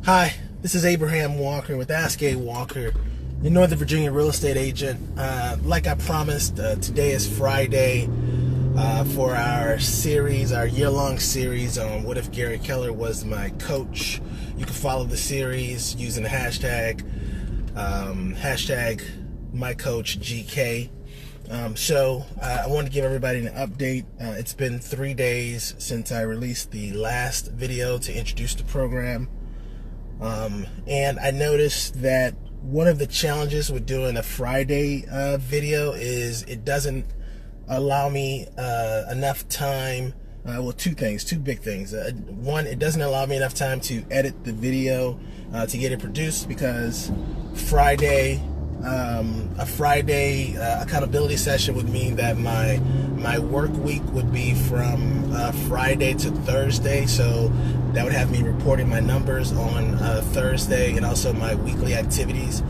Hi, this is Abraham Walker with Ask A Walker, your Northern Virginia real estate agent. Like I promised, today is Friday for our series, our year-long series on what if Gary Keller was my coach. You can follow the series using the hashtag MyCoachGK. I want to give everybody an update. It's been 3 days since I released the last video to introduce the program. And I noticed that one of the challenges with doing a Friday video is it doesn't allow me enough time. Two big things. One, it doesn't allow me enough time to edit the video to get it produced, because a Friday accountability session would mean that my work week would be from Friday to Thursday, so that would have me reporting my numbers on Thursday, and also my weekly activities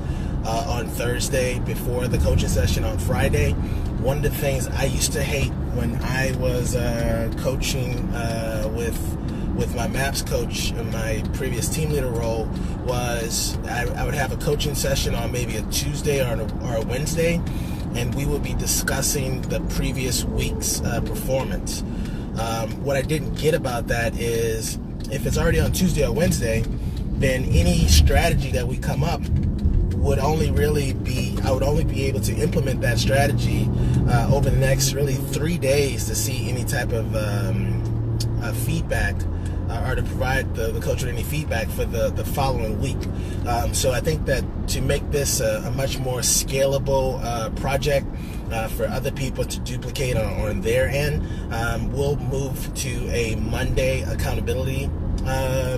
on Thursday before the coaching session on Friday. One of the things I used to hate when I was coaching with my MAPS coach in my previous team leader role was I would have a coaching session on maybe a Tuesday or a Wednesday, and we would be discussing the previous week's performance. What I didn't get about that is if it's already on Tuesday or Wednesday, then any strategy that we come up would only be able to implement that strategy over the next really 3 days to see any type of feedback or to provide the coach with any feedback for the following week. So I think that to make this a much more scalable project for other people to duplicate on their end, we'll move to a Monday accountability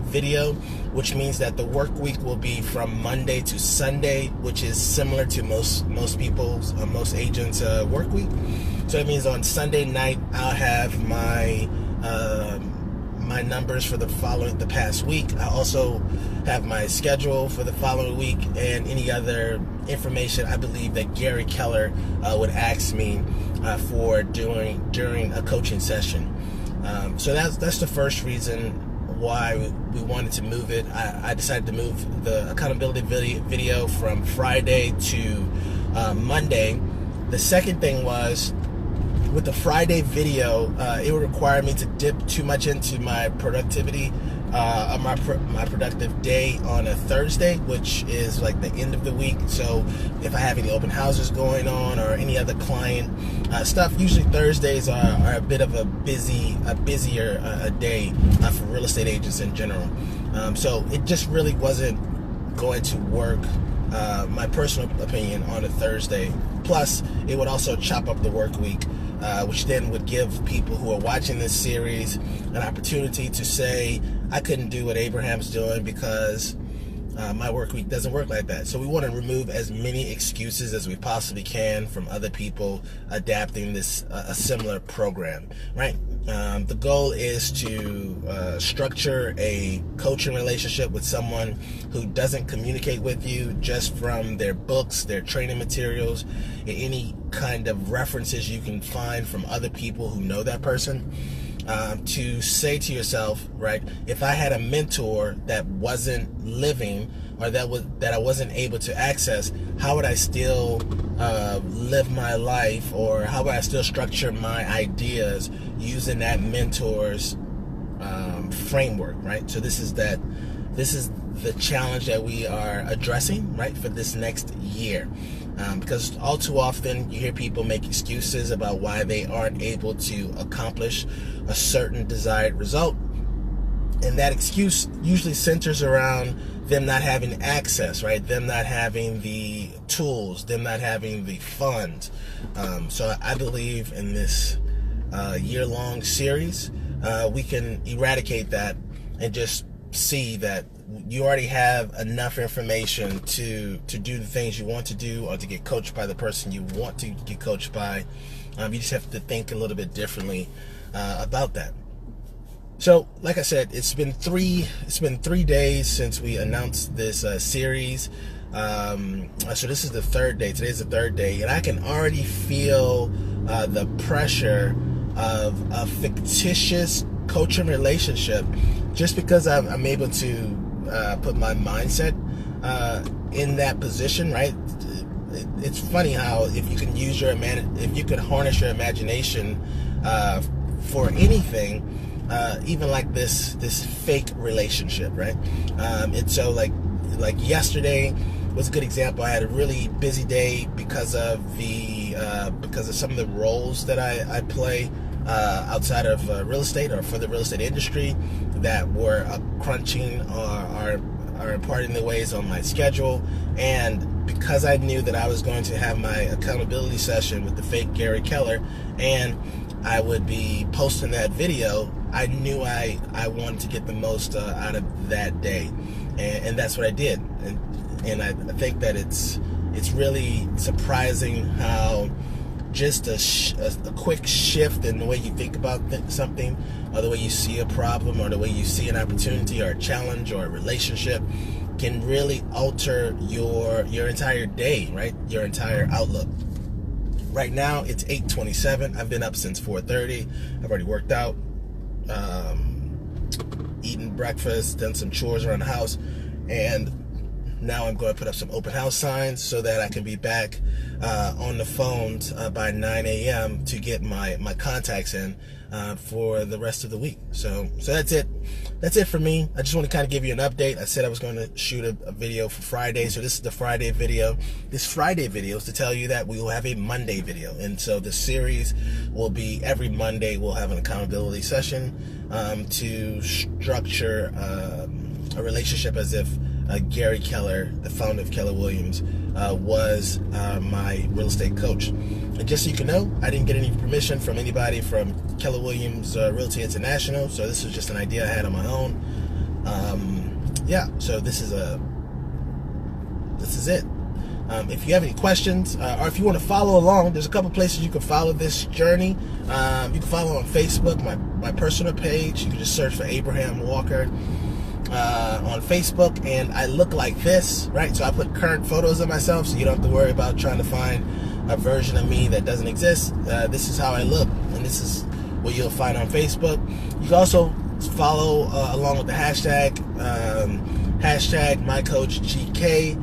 video, which means that the work week will be from Monday to Sunday, which is similar to most agents' work week. So it means on Sunday night I'll have my numbers for the past week. I also have my schedule for the following week and any other information I believe that Gary Keller would ask me for during a coaching session. So that's the first reason why we wanted to move it. I decided to move the accountability video from Friday to Monday. The second thing was, with the Friday video, it would require me to dip too much into my productivity, my productive day on a Thursday, which is like the end of the week. So if I have any open houses going on or any other client stuff, usually Thursdays are a bit of a busier day for real estate agents in general. So it just really wasn't going to work, my personal opinion, on a Thursday. Plus, it would also chop up the work week, which then would give people who are watching this series an opportunity to say, I couldn't do what Abraham's doing because my work week doesn't work like that. So we want to remove as many excuses as we possibly can from other people adapting this a similar program, right? The goal is to structure a coaching relationship with someone who doesn't communicate with you just from their books, their training materials, any kind of references you can find from other people who know that person. To say to yourself, right, if I had a mentor that wasn't living, or that I wasn't able to access, how would I still live my life, or how would I still structure my ideas using that mentor's framework, right? So this is the challenge that we are addressing, right, for this next year. Because all too often you hear people make excuses about why they aren't able to accomplish a certain desired result. And that excuse usually centers around them not having access, right? Them not having the tools, them not having the funds. So I believe in this year-long series, we can eradicate that and just see that you already have enough information to do the things you want to do, or to get coached by the person you want to get coached by. You just have to think a little bit differently about that. So, like I said, it's been 3 days since we announced this series. So this is the third day. Today's the third day, and I can already feel the pressure of a fictitious coaching relationship, just because I'm able to put my mindset in that position, right? It's funny how if you can use if you could harness your imagination for anything, even like this fake relationship, right? And so like yesterday was a good example. I had a really busy day because of some of the roles that I play outside of real estate or for the real estate industry that were crunching or imparting the ways on my schedule. And because I knew that I was going to have my accountability session with the fake Gary Keller and I would be posting that video, I knew I wanted to get the most out of that day, and that's what I did. And I think that it's really surprising how just a quick shift in the way you think about something, or the way you see a problem, or the way you see an opportunity or a challenge or a relationship can really alter your entire day, right? Your entire outlook. Right now it's 8:27. I've been up since 4:30. I've already worked out, eaten breakfast, done some chores around the house, and now I'm going to put up some open house signs so that I can be back on the phones by 9 a.m. to get my contacts in for the rest of the week. So that's it. That's it for me. I just want to kind of give you an update. I said I was going to shoot a video for Friday, so this is the Friday video. This Friday video is to tell you that we will have a Monday video, and so the series will be every Monday. We'll have an accountability session to structure a relationship as if Gary Keller, the founder of Keller Williams, was my real estate coach. And just so you can know, I didn't get any permission from anybody from Keller Williams Realty International, so this was just an idea I had on my own. Yeah, so this is it. If you have any questions, or if you want to follow along, there's a couple places you can follow this journey. You can follow on Facebook, my personal page. You can just search for Abraham Walker on Facebook, and I look like this, right? So I put current photos of myself, so you don't have to worry about trying to find a version of me that doesn't exist. This is how I look, and this is what you'll find on Facebook. You can also follow along with the hashtag MyCoachGK.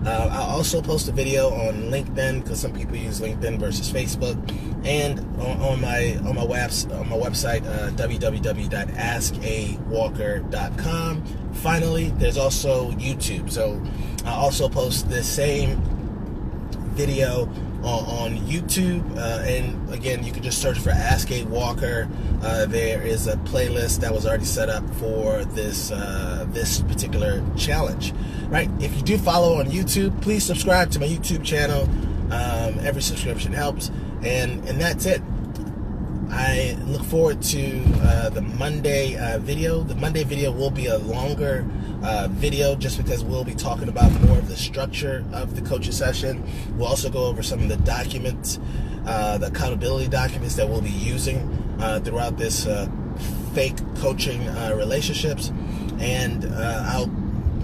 I'll also post a video on LinkedIn, because some people use LinkedIn versus Facebook, and on my website, www.askawalker.com. Finally, there's also YouTube, so I also post the same video on YouTube, and again, you can just search for Ask a Walker. There is a playlist that was already set up for this particular challenge. Right? If you do follow on YouTube, please subscribe to my YouTube channel. Every subscription helps, and that's it. I look forward to the Monday video. The Monday video will be a longer video, just because we'll be talking about more of the structure of the coaching session. We'll also go over some of the documents, the accountability documents that we'll be using throughout this fake coaching relationships, and I'll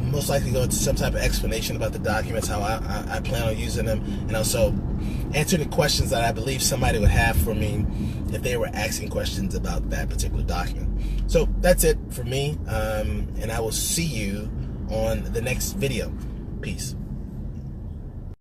most likely go into some type of explanation about the documents, how I plan on using them, and also answer the questions that I believe somebody would have for me if they were asking questions about that particular document. So that's it for me, and I will see you on the next video. Peace.